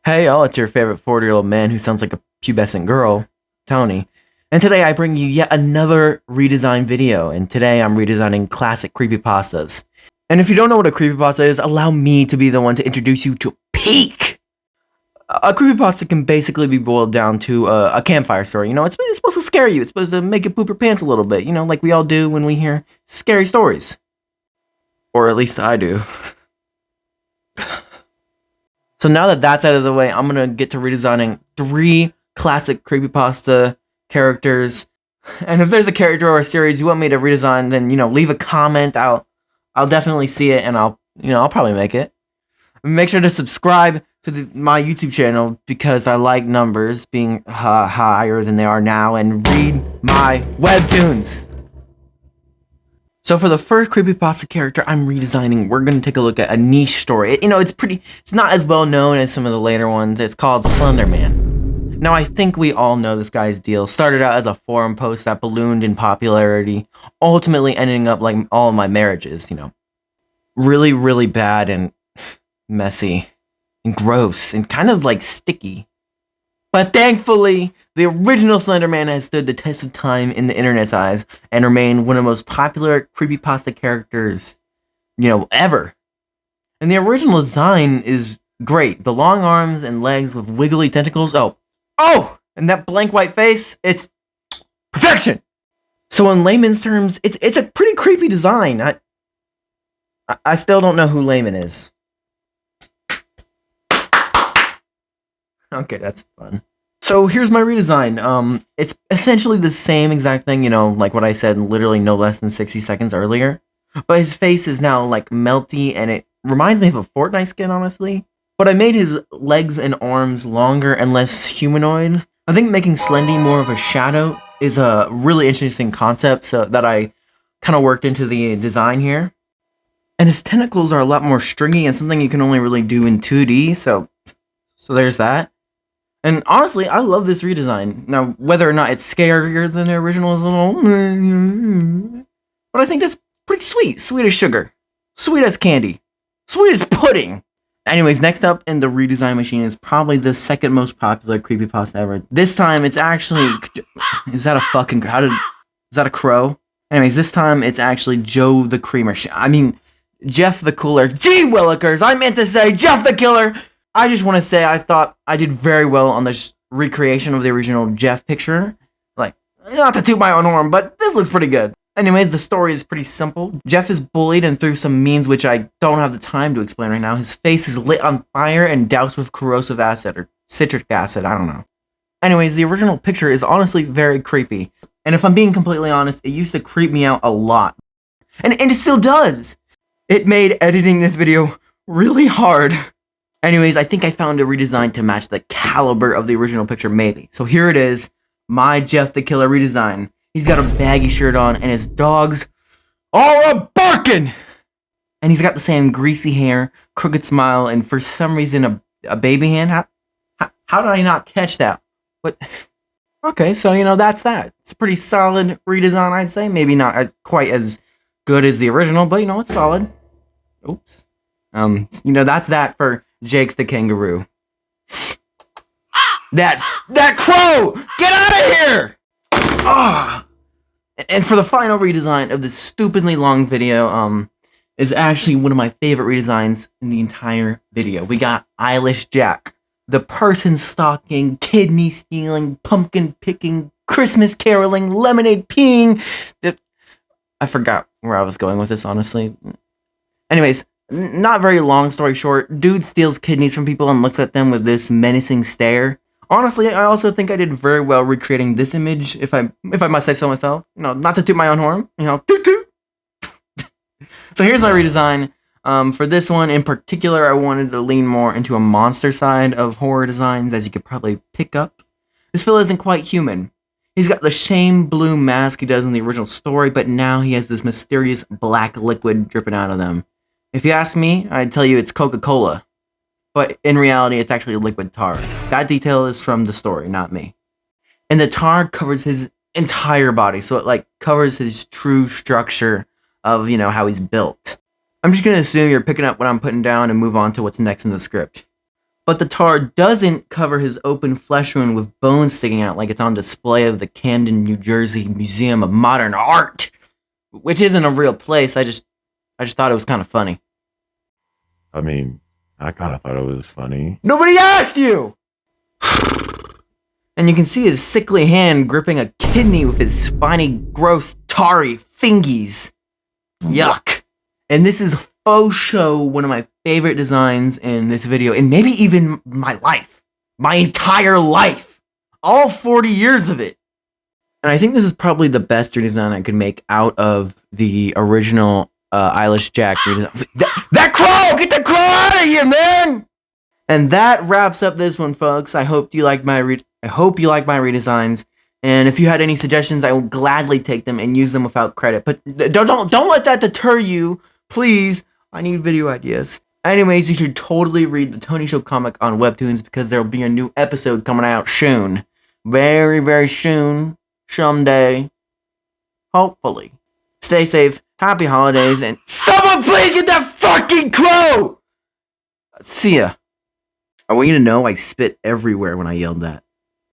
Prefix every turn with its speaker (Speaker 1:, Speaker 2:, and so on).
Speaker 1: Hey y'all, it's your favorite 40-year-old man who sounds like a pubescent girl, Tony. And today I bring you yet another redesign video, and today I'm redesigning classic creepypastas. And if you don't know what a creepypasta is, allow me to be the one to introduce you to peak! A creepypasta can basically be boiled down to a campfire story. You know, it's supposed to scare you, it's supposed to make you poop your pants a little bit, you know, like we all do when we hear scary stories. Or at least I do. So now that that's out of the way, I'm gonna get to redesigning 3 classic creepypasta characters. And if there's a character or a series you want me to redesign, then leave a comment. I'll definitely see it, and I'll probably make it. Make sure to subscribe to my YouTube channel because I like numbers being higher than they are now, and read my webtoons. So for the first creepypasta character I'm redesigning, we're going to take a look at a niche story. It's not as well known as some of the later ones. It's called Slender Man. Now I think we all know this guy's deal. Started out as a forum post that ballooned in popularity, ultimately ending up like all of my marriages, Really, really bad and messy and gross and kind of like sticky. But thankfully, the original Slender Man has stood the test of time in the internet's eyes and remained one of the most popular creepypasta characters, ever. And the original design is great. The long arms and legs with wiggly tentacles. Oh! And that blank white face, it's perfection! So in layman's terms, it's a pretty creepy design. I still don't know who Layman is. Okay, that's fun. So here's my redesign. It's essentially the same exact thing, like what I said literally no less than 60 seconds earlier. But his face is now like melty, and it reminds me of a Fortnite skin, honestly. But I made his legs and arms longer and less humanoid. I think making Slendy more of a shadow is a really interesting concept, so that I kind of worked into the design here. And his tentacles are a lot more stringy and something you can only really do in 2D, so there's that. And honestly, I love this redesign. Now, whether or not it's scarier than the original is a little... But I think that's pretty sweet. Sweet as sugar. Sweet as candy. Sweet as pudding. Anyways, next up in the redesign machine is probably the second most popular creepypasta ever. This time, it's actually... Is that a fucking... Is that a crow? Anyways, this time, it's actually Joe the Creamer. Jeff the Cooler. Gee willikers! I meant to say Jeff the Killer! I just want to say I thought I did very well on this recreation of the original Jeff picture. Like, not to toot my own horn, but this looks pretty good. Anyways, the story is pretty simple. Jeff is bullied, and through some means which I don't have the time to explain right now, his face is lit on fire and doused with corrosive acid, or citric acid, I don't know. Anyways, the original picture is honestly very creepy. And if I'm being completely honest, it used to creep me out a lot. And it still does! It made editing this video really hard. Anyways, I think I found a redesign to match the caliber of the original picture, maybe. So here it is, my Jeff the Killer redesign. He's got a baggy shirt on, and his dogs are a-barking! And he's got the same greasy hair, crooked smile, and for some reason a baby hand. How did I not catch that? But okay, so that's that. It's a pretty solid redesign, I'd say. Maybe not quite as good as the original, but it's solid. Oops. That's that for Jake the Kangaroo. That crow! Get out of here! Ah! And for the final redesign of this stupidly long video, is actually one of my favorite redesigns in the entire video. We got Eilish Jack, the person stalking, kidney stealing, pumpkin picking, Christmas caroling, lemonade peeing. I forgot where I was going with this, honestly. Anyways, not very long story short, dude steals kidneys from people and looks at them with this menacing stare. Honestly, I also think I did very well recreating this image, if I must say so myself. Not to toot my own horn, toot toot. So here's my redesign. For this one in particular, I wanted to lean more into a monster side of horror designs, as you could probably pick up. This fella isn't quite human. He's got the same blue mask he does in the original story, but now he has this mysterious black liquid dripping out of them. If you ask me, I'd tell you it's Coca-Cola. But in reality, it's actually liquid tar. That detail is from the story, not me. And the tar covers his entire body, so it covers his true structure of, how he's built. I'm just gonna assume you're picking up what I'm putting down and move on to what's next in the script. but the tar doesn't cover his open flesh wound with bones sticking out like it's on display of the Camden, New Jersey Museum of Modern Art, which isn't a real place. I just thought it was kind of funny.
Speaker 2: I mean, I kind of thought it was funny.
Speaker 1: Nobody asked you! And you can see his sickly hand gripping a kidney with his spiny, gross, tarry fingies. Yuck. And this is faux show one of my favorite designs in this video, and maybe even my life. My entire life. All 40 years of it. And I think this is probably the best redesign I could make out of the original Eilish Jack redesign. That crow! Get the crow out of here, man! And that wraps up this one, folks. I hope you like my redesigns. And if you had any suggestions, I will gladly take them and use them without credit. But don't let that deter you, please. I need video ideas. Anyways, you should totally read the Tony Show comic on Webtoons because there will be a new episode coming out soon. Very, very soon. Someday. Hopefully. Stay safe. Happy holidays. And someone please get that fucking crow! See ya. I want you to know I spit everywhere when I yelled that.